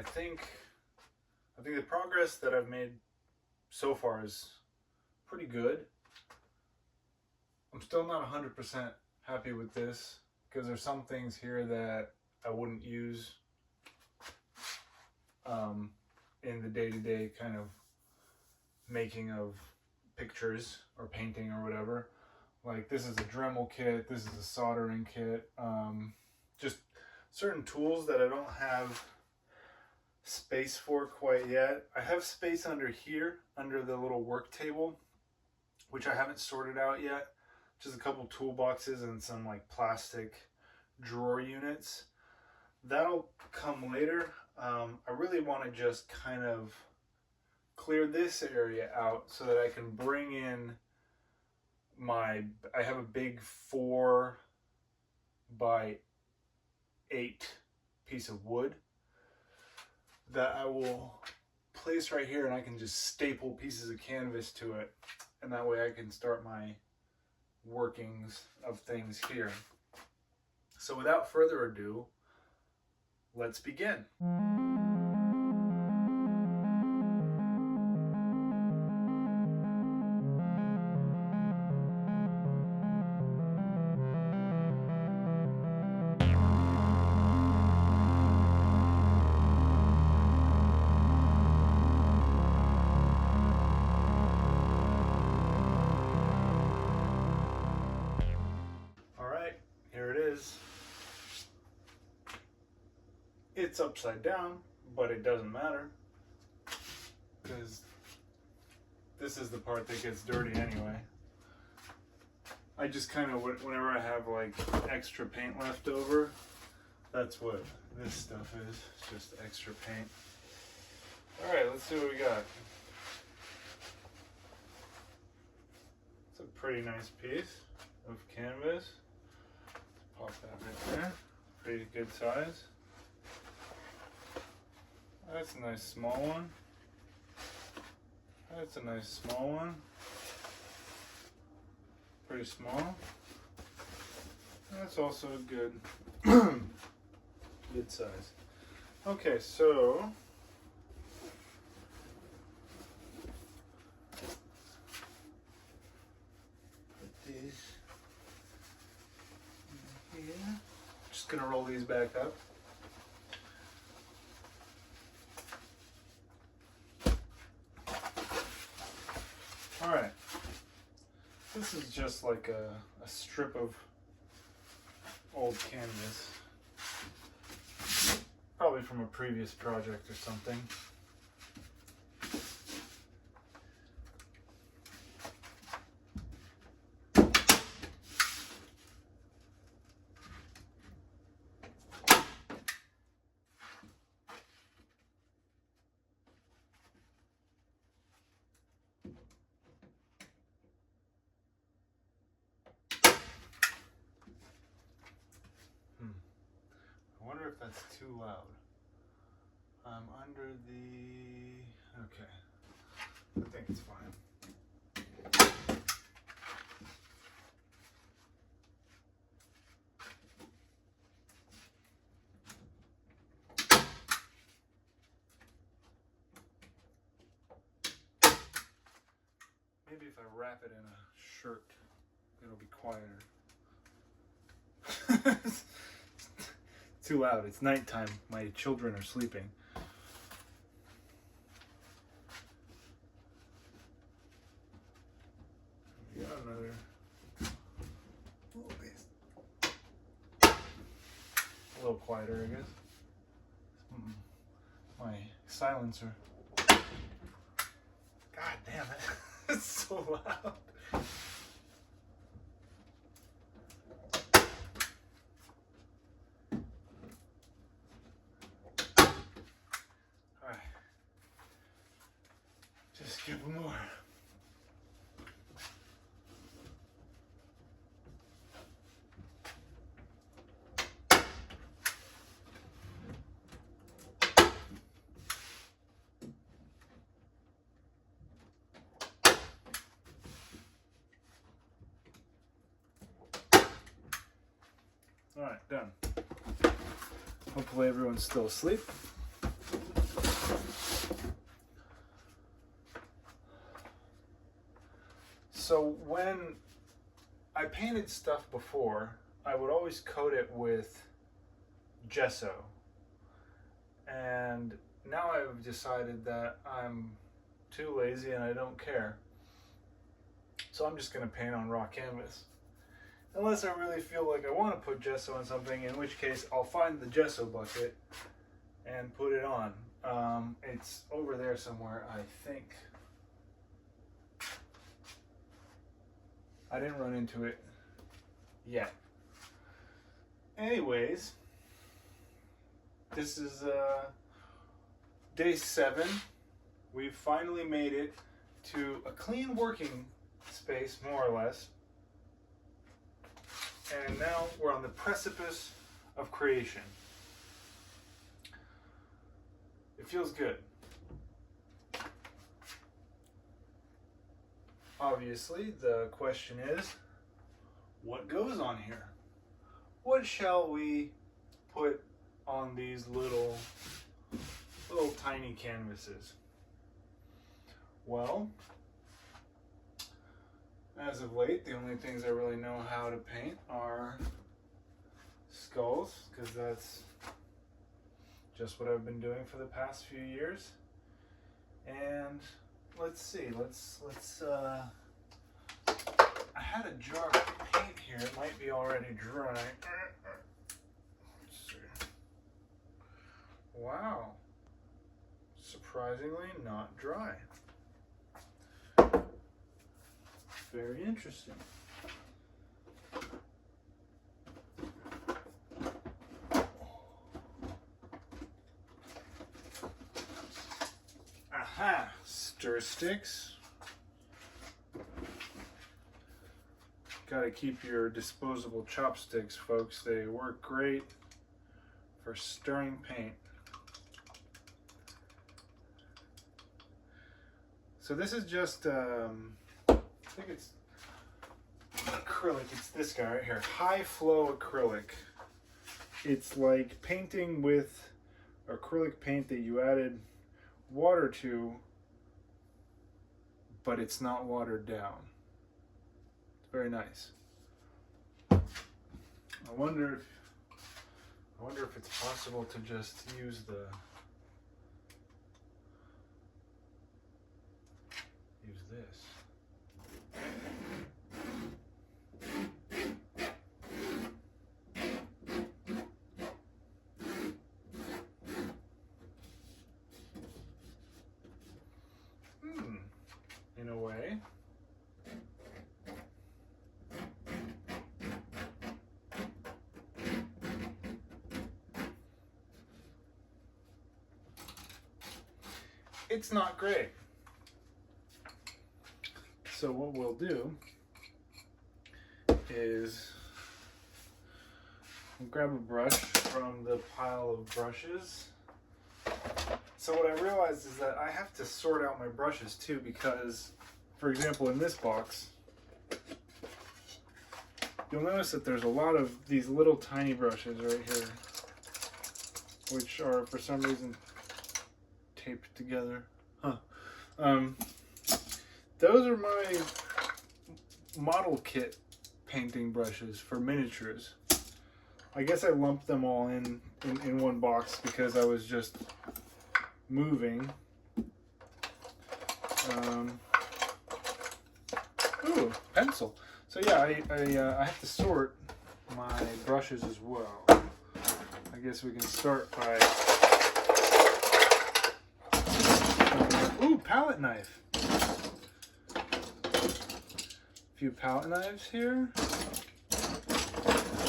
think the progress that I've made so far is pretty good. I'm still not 100% happy with this because there's some things here that I wouldn't use in the day-to-day kind of making of pictures or painting or whatever. Like this is a Dremel kit, this is a soldering kit, just certain tools that I don't have space for quite yet. I have space under here, under the little work table, which I haven't sorted out yet. Just a couple toolboxes and some like plastic drawer units. That'll come later. I really want to just kind of clear this area out so that I can bring in I have a big 4 by 8 piece of wood that I will place right here, and I can just staple pieces of canvas to it, and that way I can start my workings of things here. So without further ado, let's begin. It's upside down, but it doesn't matter because this is the part that gets dirty anyway. I just kind of, whenever I have like extra paint left over, that's what this stuff is. It's just extra paint. All right, let's see what we got. It's a pretty nice piece of canvas. Let's pop that right there. Pretty good size. That's a nice small one. That's a nice small one. Pretty small. That's also a good, good size. Okay, so put these in here. Just gonna roll these back up. Alright, this is just like a strip of old canvas, probably from a previous project or something. I wonder if that's too loud. I'm under the... okay. I think it's fine. Maybe if I wrap it in a shirt, it'll be quieter. Too loud. It's nighttime. My children are sleeping. We got another little piece. A little quieter, I guess. My silencer. God damn it. It's so loud. Just give them more. All right, done. Hopefully everyone's still asleep. So when I painted stuff before, I would always coat it with gesso. And now I've decided that I'm too lazy and I don't care. So I'm just going to paint on raw canvas. Unless I really feel like I want to put gesso on something, in which case I'll find the gesso bucket and put it on. It's over there somewhere, I think. I didn't run into it yet. Anyways, this is day 7. We've finally made it to a clean working space, more or less. And now we're on the precipice of creation. It feels good. Obviously, the question is, what goes on here? What shall we put on these little tiny canvases? Well, as of late, the only things I really know how to paint are skulls, because that's just what I've been doing for the past few years. And let's see, I had a jar of paint here. It might be already dry. Let's see. Wow. Surprisingly not dry. Very interesting. Aha! Stir sticks. Gotta keep your disposable chopsticks, folks. They work great for stirring paint. So this is just, I think it's acrylic. It's this guy right here, high flow acrylic. It's like painting with acrylic paint that you added water to, but it's not watered down. It's very nice. I wonder if it's possible to just use this. In a way. It's not great. So what we'll do is we'll grab a brush from the pile of brushes. So what I realized is that I have to sort out my brushes too, because, for example, in this box, you'll notice that there's a lot of these little tiny brushes right here, which are for some reason taped together. Those are my model kit painting brushes for miniatures. I guess I lumped them all in one box because I was just moving. Ooh, pencil. So yeah, I have to sort my brushes as well. I guess we can start by ooh, palette knife. A few palette knives here.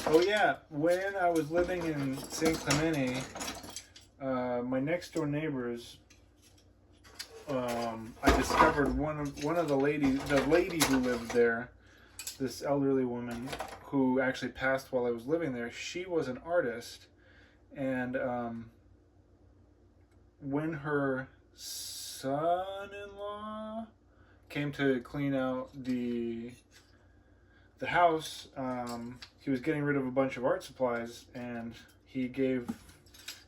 Oh yeah, when I was living in St. Clemente, my next door neighbors, I discovered one of the lady who lived there, this elderly woman who actually passed while I was living there. She was an artist, and when her son-in-law came to clean out the house, he was getting rid of a bunch of art supplies, and he gave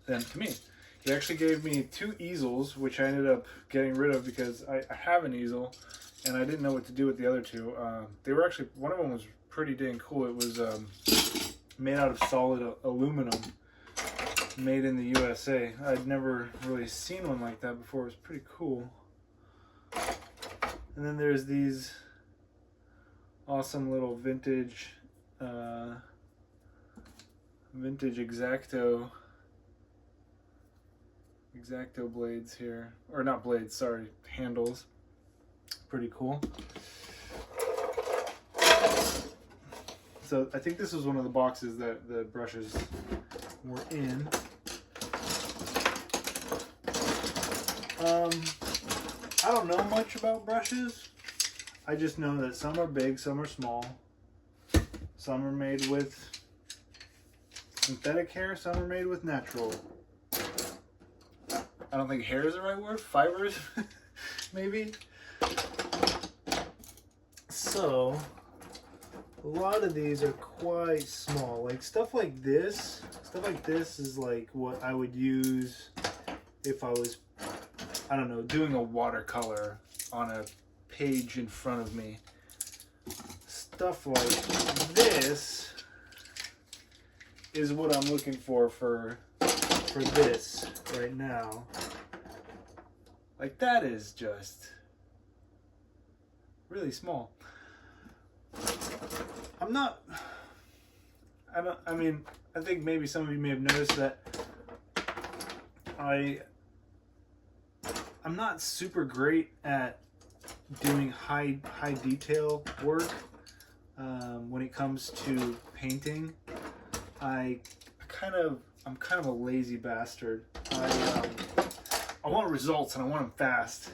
them to me. He actually gave me 2 easels, which I ended up getting rid of because I have an easel, and I didn't know what to do with the other two. They were actually, one of them was pretty dang cool. It was made out of solid aluminum, made in the USA. I'd never really seen one like that before. It was pretty cool. And then there's these awesome little vintage X-Acto blades here, or not blades, sorry, handles. Pretty cool. So I think this was one of the boxes that the brushes were in. I don't know much about brushes. I just know that some are big, some are small. Some are made with synthetic hair, some are made with natural. I don't think hair is the right word. Fibers, maybe. So, a lot of these are quite small. Like stuff like this is like what I would use if I was, I don't know, doing a watercolor on a page in front of me. Stuff like this is what I'm looking for this right now. Like that is just really small. I think maybe some of you may have noticed that I'm not super great at doing high detail work when it comes to painting. I'm kind of a lazy bastard. I want results and I want them fast.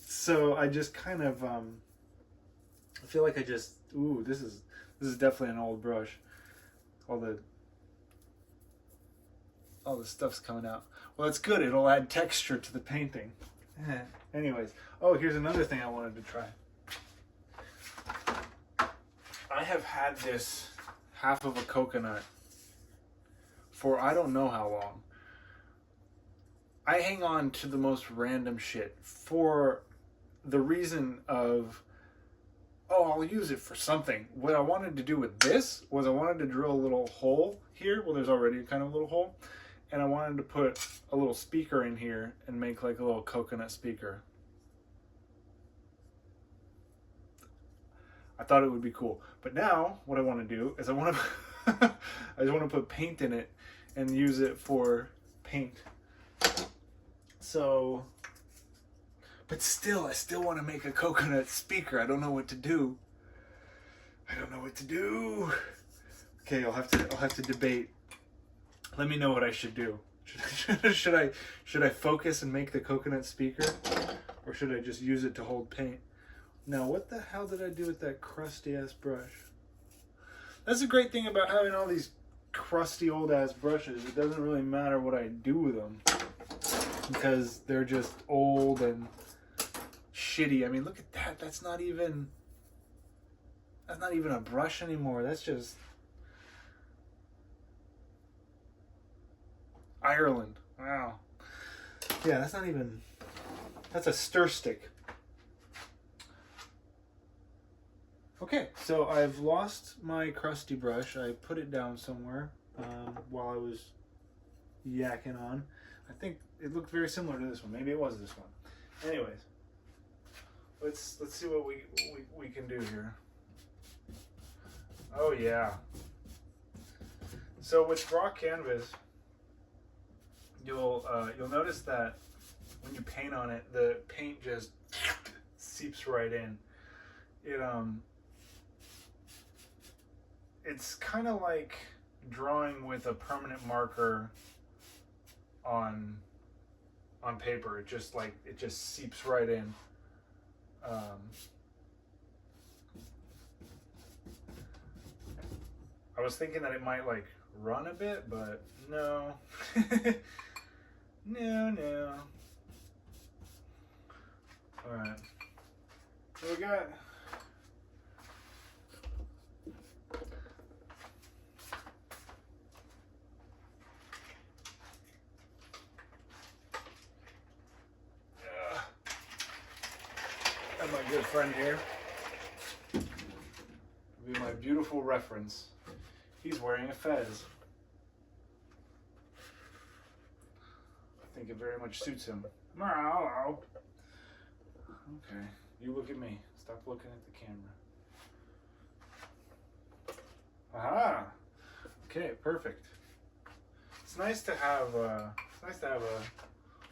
So I just kind of I feel like this is definitely an old brush. All the stuff's coming out. Well, that's good. It'll add texture to the painting. Anyways, oh, here's another thing I wanted to try. I have had this half of a coconut for I don't know how long. I hang on to the most random shit for the reason of, oh, I'll use it for something. What I wanted to do with this was I wanted to drill a little hole here. Well, there's already kind of a little hole. And I wanted to put a little speaker in here and make like a little coconut speaker. I thought it would be cool. But now what I want to do is I just want to put paint in it and use it for paint. So, but still, I still want to make a coconut speaker. I don't know what to do. Okay, I'll have to debate. Let me know what I should do. Should I focus and make the coconut speaker, or should I just use it to hold paint? Now, what the hell did I do with that crusty ass brush? That's the great thing about having all these crusty old ass brushes. It doesn't really matter what I do with them because they're just old and shitty. I mean, look at that. That's not even a brush anymore. That's just Ireland. Wow. Yeah, that's a stir stick. Okay, so I've lost my crusty brush. I put it down somewhere while I was yakking on. I think it looked very similar to this one. Maybe it was this one. Anyways, let's see what we can do here. Oh yeah. So with raw canvas, you'll notice that when you paint on it, the paint just seeps right in. It's kind of like drawing with a permanent marker on paper. It just seeps right in. I was thinking that it might like run a bit, but no. No. All right. So we got And my good friend here will be my beautiful reference. He's wearing a fez. I think it very much suits him. Okay, you look at me. Stop looking at the camera. Aha! Okay, perfect. It's nice to have a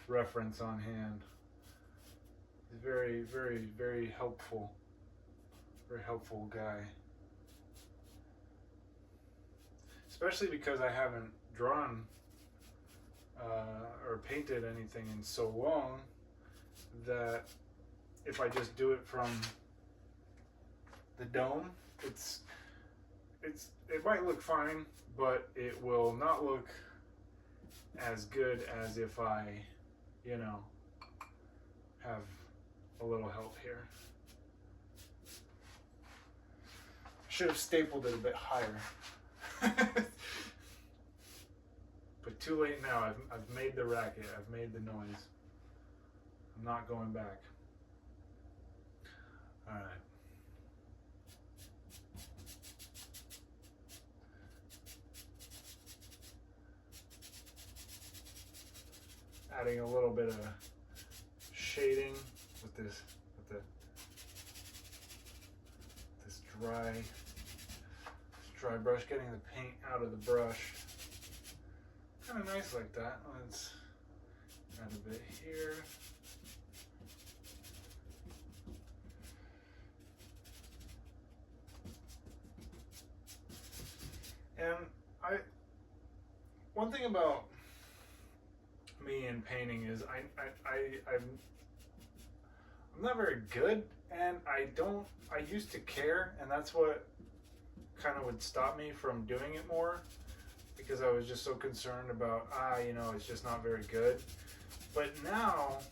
reference on hand. He's very, very, very helpful. Very helpful guy. Especially because I haven't drawn or painted anything in so long that if I just do it from the dome, it might look fine, but it will not look as good as if I, you know, have a little help here. I should have stapled it a bit higher. But too late now. I've made the racket. I've made the noise. I'm not going back. All right. Adding a little bit of shading with this dry brush, getting the paint out of the brush. Kind of nice like that. Let's add a bit here. And one thing about me in painting is I'm not very good, and I used to care, and that's what kind of would stop me from doing it more, because I was just so concerned about, you know, it's just not very good. But now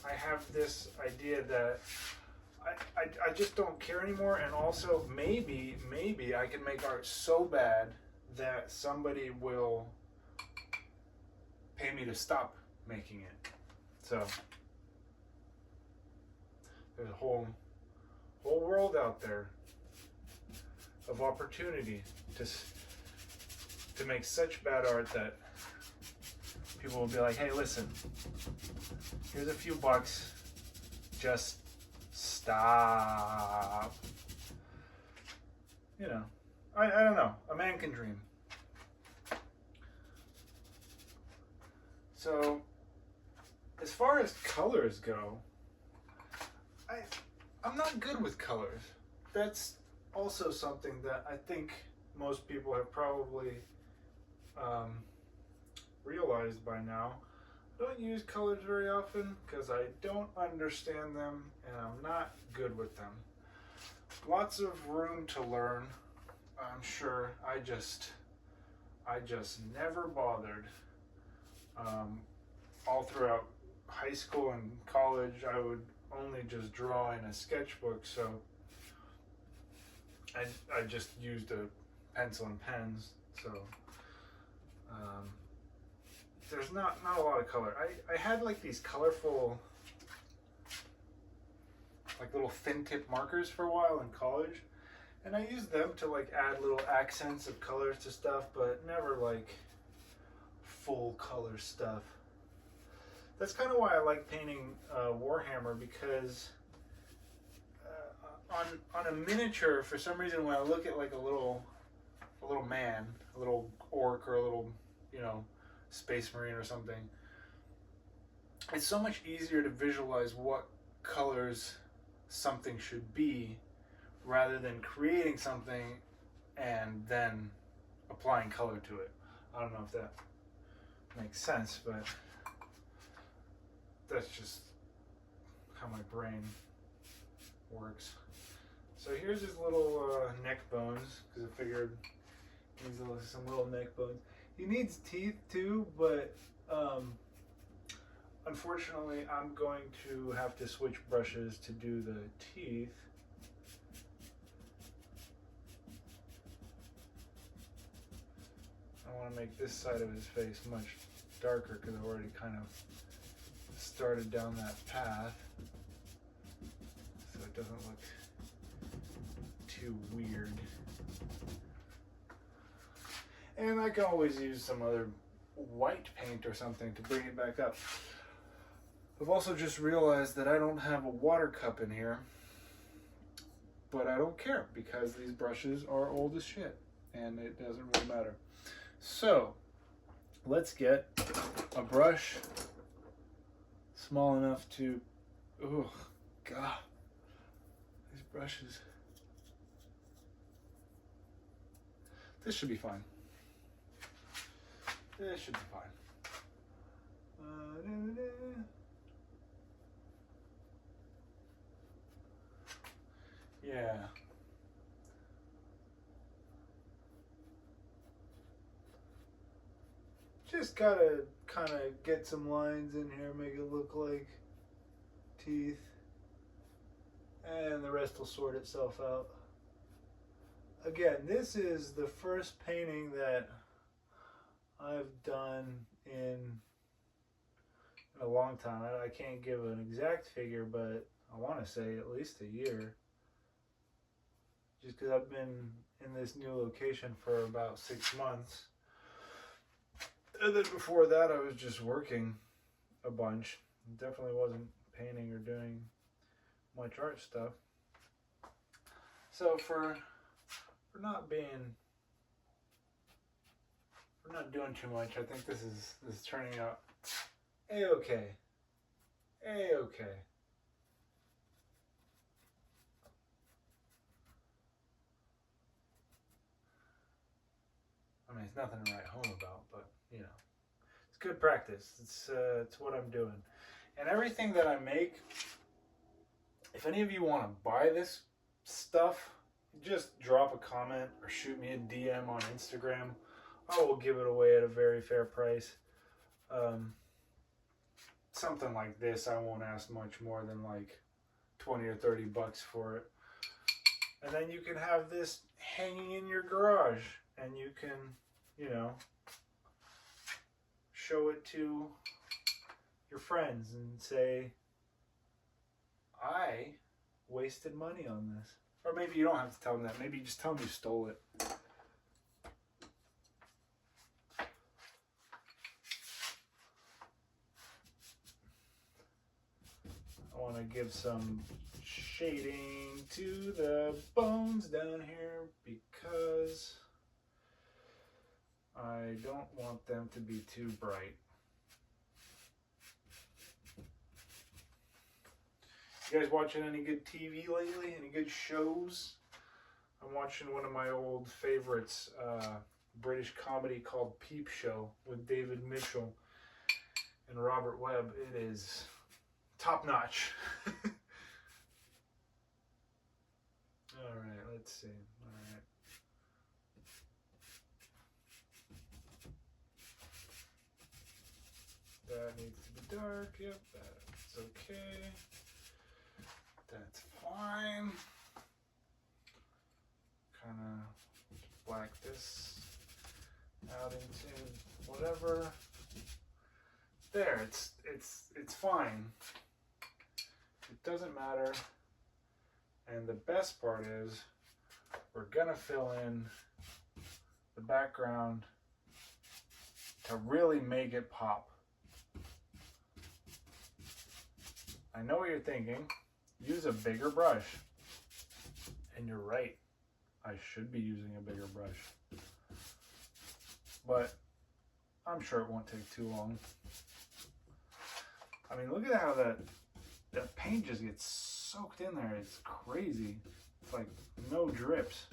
I have this idea that I just don't care anymore, and also maybe I can make art so bad that somebody will pay me to stop making it. So there's a whole world out there of opportunity to make such bad art that people will be like, hey, listen, here's a few bucks, just stop. You know, I don't know, a man can dream. So as far as colors go, I'm not good with colors. That's also something that I think most people have probably realized by now. I don't use colors very often because I don't understand them and I'm not good with them. Lots of room to learn, I'm sure. I just never bothered. All throughout high school and college, I would only just draw in a sketchbook, so I just used a pencil and pens. So there's not a lot of color. I had like these colorful, like little thin tip markers for a while in college, and I used them to like add little accents of colors to stuff, but never like full color stuff. That's kind of why I like painting Warhammer, because on a miniature, for some reason, when I look at like a little man, a little orc, or a little, you know, space marine or something, it's so much easier to visualize what colors something should be, rather than creating something and then applying color to it. I don't know if that makes sense, but that's just how my brain works. So here's his little neck bones, because I figured he needs some little neck bones. He needs teeth too, but unfortunately I'm going to have to switch brushes to do the teeth. I want to make this side of his face much darker because I've already kind of started down that path, so it doesn't look too weird. And I can always use some other white paint or something to bring it back up. I've also just realized that I don't have a water cup in here, but I don't care because these brushes are old as shit and it doesn't really matter. So let's get a brush small enough to, oh God, these brushes. This should be fine. This should be fine. Yeah. Just gotta kind of get some lines in here, make it look like teeth, and the rest will sort itself out. Again, this is the first painting that I've done in a long time. I can't give an exact figure, but I want to say at least a year. Just because I've been in this new location for about 6 months. And then before that, I was just working a bunch. Definitely wasn't painting or doing much art stuff. So for not doing too much, I think this is turning out a-okay. A-okay. I mean, it's nothing to write home about, but you know, it's good practice. It's what I'm doing. And everything that I make, if any of you want to buy this stuff, just drop a comment or shoot me a DM on Instagram. I will give it away at a very fair price. Something like this, I won't ask much more than like 20 or 30 bucks for it. And then you can have this hanging in your garage and you can, you know, show it to your friends and say, I wasted money on this. Or maybe you don't have to tell them that. Maybe you just tell them you stole it. I want to give some shading to the bones down here because I don't want them to be too bright. You guys watching any good TV lately? Any good shows? I'm watching one of my old favorites, British comedy called Peep Show with David Mitchell and Robert Webb. It is top notch. Alright, let's see. Alright. That needs to be dark. Yep, that's okay. That's fine. Kind of black this out into whatever. There, it's fine. It doesn't matter. And the best part is we're gonna fill in the background to really make it pop. I know what you're thinking. Use a bigger brush. And you're right. I should be using a bigger brush. But I'm sure it won't take too long. I mean, look at how that paint just gets soaked in there. It's crazy. It's like no drips.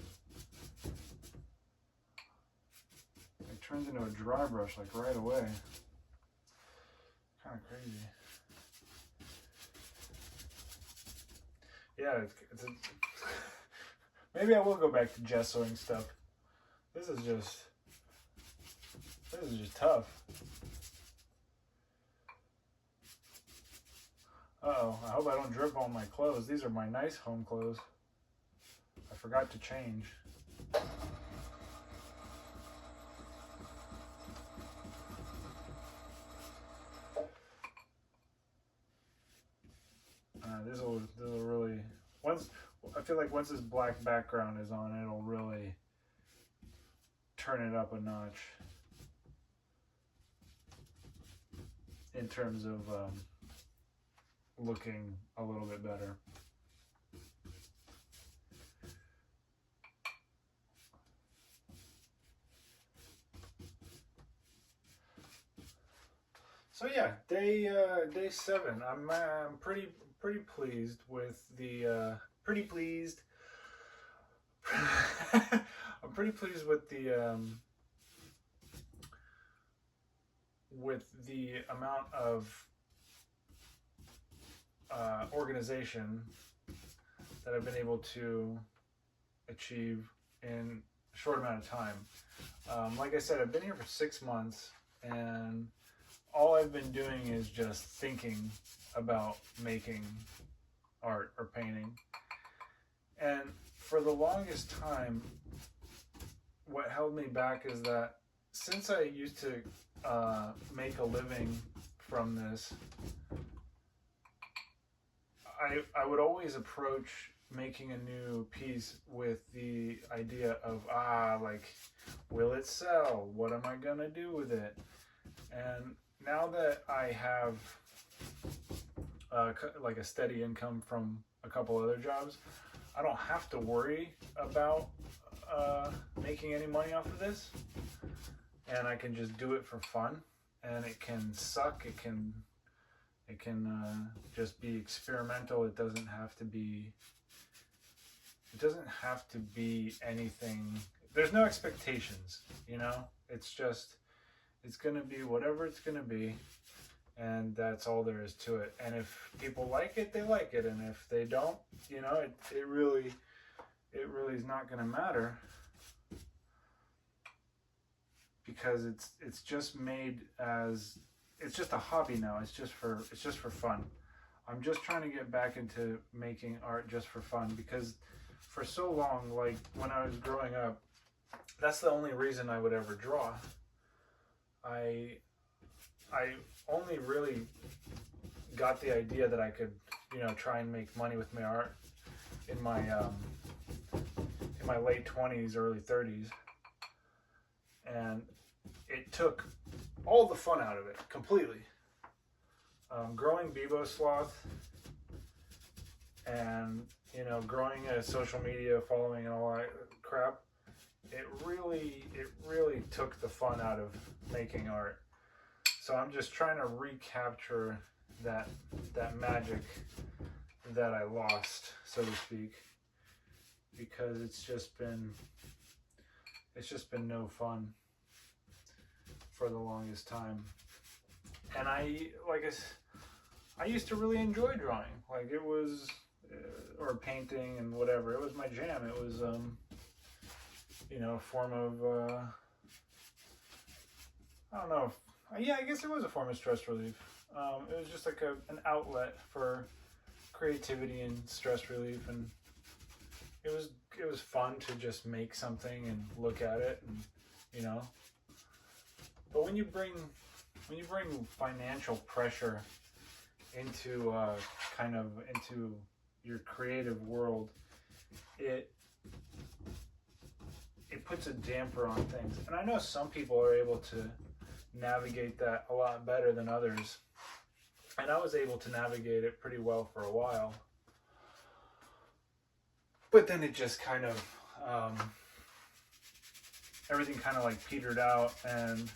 It turns into a dry brush like right away. Kind of crazy. Yeah, it's a, maybe I will go back to gessoing stuff. This is just tough. Uh-oh, I hope I don't drip on my clothes. These are my nice home clothes. I forgot to change. These will really, once feel like once this black background is on, it'll really turn it up a notch in terms of looking a little bit better. So yeah, day 7. I'm pretty pleased with the I'm pretty pleased with the amount of organization that I've been able to achieve in a short amount of time. Like I said, I've been here for 6 months, and all I've been doing is just thinking about making art or painting. And for the longest time, what held me back is that since I used to make a living from this, I would always approach making a new piece with the idea of, like, will it sell? What am I gonna do with it? And now that I have like a steady income from a couple other jobs, I don't have to worry about making any money off of this, and I can just do it for fun. And it can suck. It can just be experimental. It doesn't have to be. It doesn't have to be anything. There's no expectations, you know. It's just, it's gonna be whatever it's gonna be, and that's all there is to it. And if people like it, they like it, and if they don't, you know, it really is not gonna matter, because it's just made as, it's just a hobby now. It's just for fun. I'm just trying to get back into making art just for fun, because for so long, like when I was growing up, that's the only reason I would ever draw. I only really got the idea that I could, you know, try and make money with my art in my late 20s, early 30s, and it took all the fun out of it completely. Growing Beebosloth and, you know, growing a social media following and all that crap, it really took the fun out of making art. So I'm just trying to recapture that magic that I lost, so to speak, because it's just been no fun for the longest time. And I used to really enjoy drawing. Like, it was or painting and whatever. It was my jam. It was you know, a form of I don't know. Yeah, I guess it was a form of stress relief. It was just like an outlet for creativity and stress relief, and it was fun to just make something and look at it, and, you know. But when you bring financial pressure into into your creative world, it puts a damper on things. And I know some people are able to navigate that a lot better than others, and I was able to navigate it pretty well for a while, but then it just kind of everything kind of like petered out, and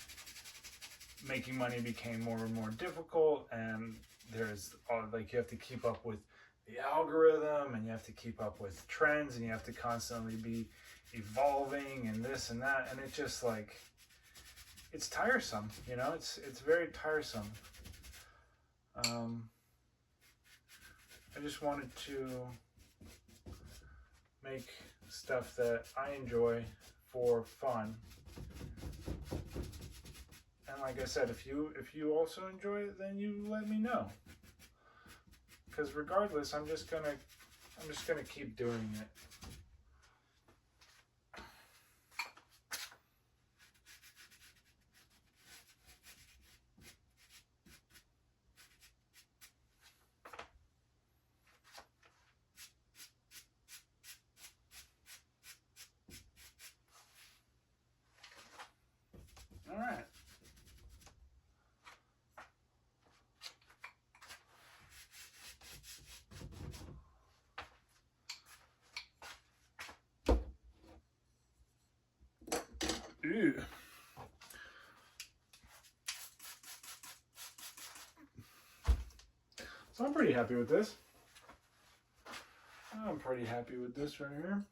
making money became more and more difficult, and there's like, you have to keep up with the algorithm, and you have to keep up with trends, and you have to constantly be evolving and this and that, and it just, like, it's tiresome, you know. It's very tiresome. I just wanted to make stuff that I enjoy for fun. And like I said, if you also enjoy it, then you let me know. Because regardless, I'm just gonna keep doing it. Ew. So I'm pretty happy with this. I'm pretty happy with this right here.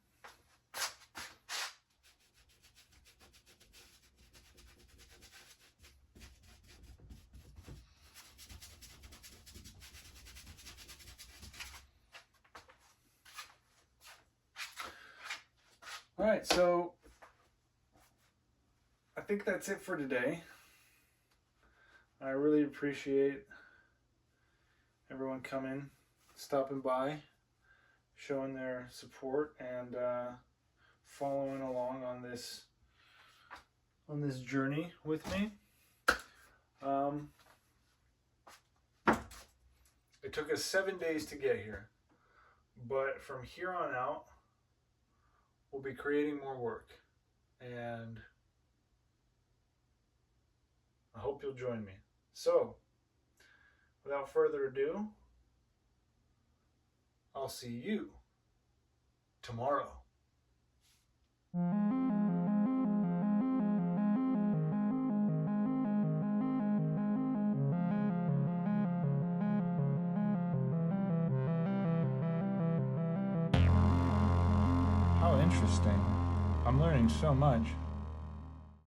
All right, so I think that's it for today. I really appreciate everyone coming, stopping by, showing their support, and following along on this journey with me. It took us 7 days to get here, but from here on out, we'll be creating more work, and I hope you'll join me. So, without further ado, I'll see you tomorrow. How interesting. I'm learning so much.